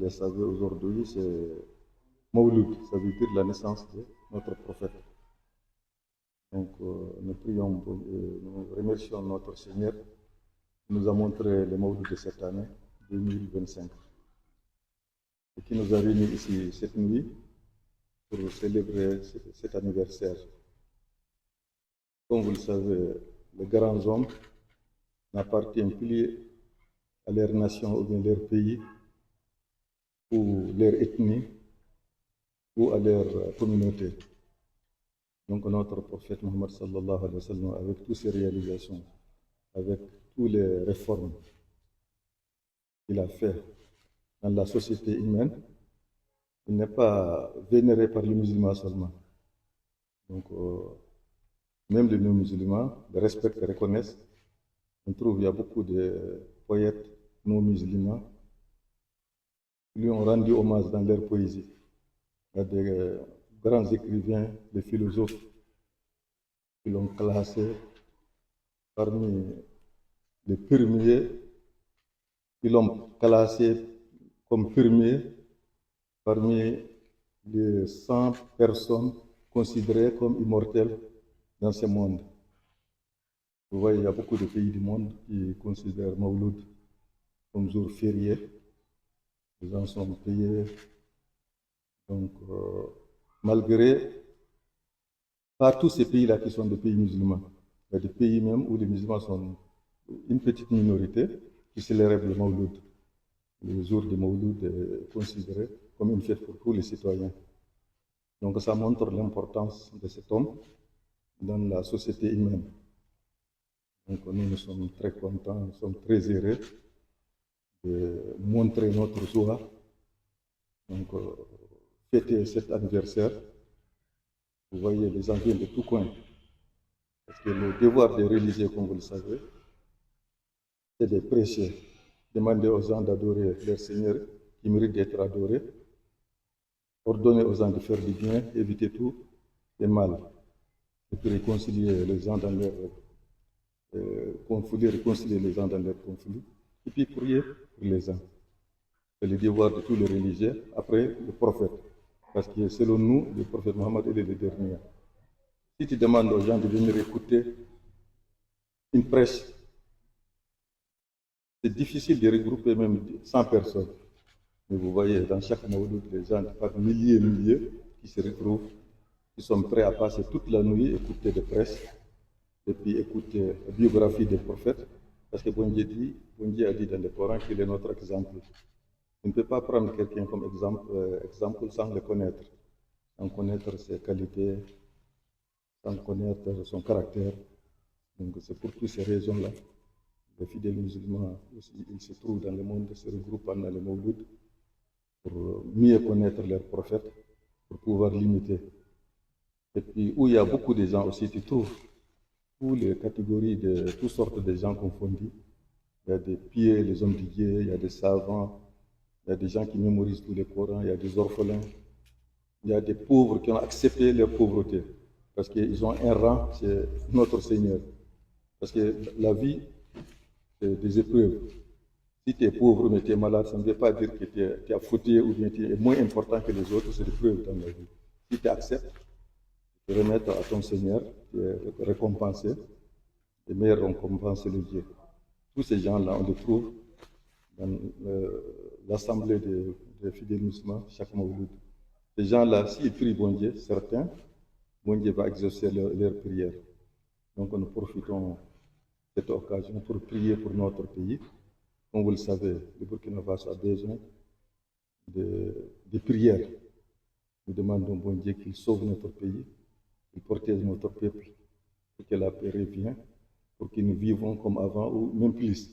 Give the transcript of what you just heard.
le savez aujourd'hui, c'est Mawlud, ça veut dire la naissance de notre prophète. Donc, nous prions, nous remercions notre Seigneur qui nous a montré le Mawlud de cette année, 2025, et qui nous a réunis ici cette nuit pour célébrer cet anniversaire. Comme vous le savez, les grands hommes n'appartiennent plus à leur nation ou bien leur pays, ou leur ethnie, ou à leur communauté. Donc notre prophète Mohammed sallallahu alayhi wa sallam, avec toutes ses réalisations, avec toutes les réformes qu'il a fait dans la société humaine, il n'est pas vénéré par les musulmans seulement. Donc même les non-musulmans le respectent et reconnaissent. On trouve qu'il y a beaucoup de poètes non-musulmans qui lui ont rendu hommage dans leur poésie. Il y a des grands écrivains, des philosophes qui l'ont classé parmi les premiers, qui l'ont classé comme premier parmi les 100 personnes considérées comme immortelles dans ce monde. Vous voyez, il y a beaucoup de pays du monde qui considèrent Mawlud comme jour férié. Les gens sont payés. Donc, malgré pas tous ces pays-là qui sont des pays musulmans, il y a des pays même où les musulmans sont une petite minorité qui célèbrent le Mawlud. Le jour du Mawlud est considéré comme une fête pour tous les citoyens. Donc, ça montre l'importance de cet homme dans la société humaine. Donc nous sommes très contents, nous sommes très heureux de montrer notre joie, donc fêter cet anniversaire. Vous voyez, les gens viennent de tous coins. Parce que le devoir des religieux, comme vous le savez, c'est de prêcher, demander aux gens d'adorer leur Seigneur qui mérite d'être adoré, ordonner aux gens de faire du bien, éviter tout le mal, et puis réconcilier les gens dans leur conflit, réconcilier les gens dans leurs conflits, et puis prier pour les gens. C'est le devoir de tous les religieux, après le prophète. Parce que selon nous, le prophète Mohammed est le dernier. Si tu demandes aux gens de venir écouter une prêche, c'est difficile de regrouper même 100 personnes. Mais vous voyez, dans chaque mawlud, les gens par milliers et milliers qui se retrouvent, qui sont prêts à passer toute la nuit, écouter des prêches, et puis écouter la biographie des prophètes, parce que Bon Dieu a dit dans le Coran qu'il est notre exemple. On ne peut pas prendre quelqu'un comme exemple sans le connaître, sans connaître ses qualités, sans connaître son caractère. Donc c'est pour toutes ces raisons-là. Les fidèles musulmans, aussi, ils se trouvent dans le monde, se regroupent pendant le Mawlud pour mieux connaître leurs prophètes, pour pouvoir l'imiter. Et puis où il y a beaucoup de gens aussi, tu trouves toutes les catégories de toutes sortes de gens confondus. Il y a des pieux, les hommes de Dieu, il y a des savants, il y a des gens qui mémorisent tous les Corans, il y a des orphelins, il y a des pauvres qui ont accepté leur pauvreté parce qu'ils ont un rang chez notre Seigneur. Parce que la vie, c'est des épreuves. Si tu es pauvre mais tu es malade, ça ne veut pas dire que tu as fauté ou bien tu es moins important que les autres, c'est des preuves dans la vie. Si tu acceptes, de remettre à ton Seigneur, tu es récompensé, les meilleures récompenses, c'est le Dieu. Tous ces gens-là, on les trouve dans l'assemblée des fidèles musulmans, chaque mawlud. Ces gens-là, s'ils prient bon Dieu, certains, bon Dieu va exaucer leur prière. Donc nous profitons de cette occasion pour prier pour notre pays. Comme vous le savez, le Burkina Faso a besoin de prières. Nous demandons bon Dieu qu'il sauve notre pays, qu'il protège notre peuple, pour que la paix revienne, pour que nous vivons comme avant ou même plus.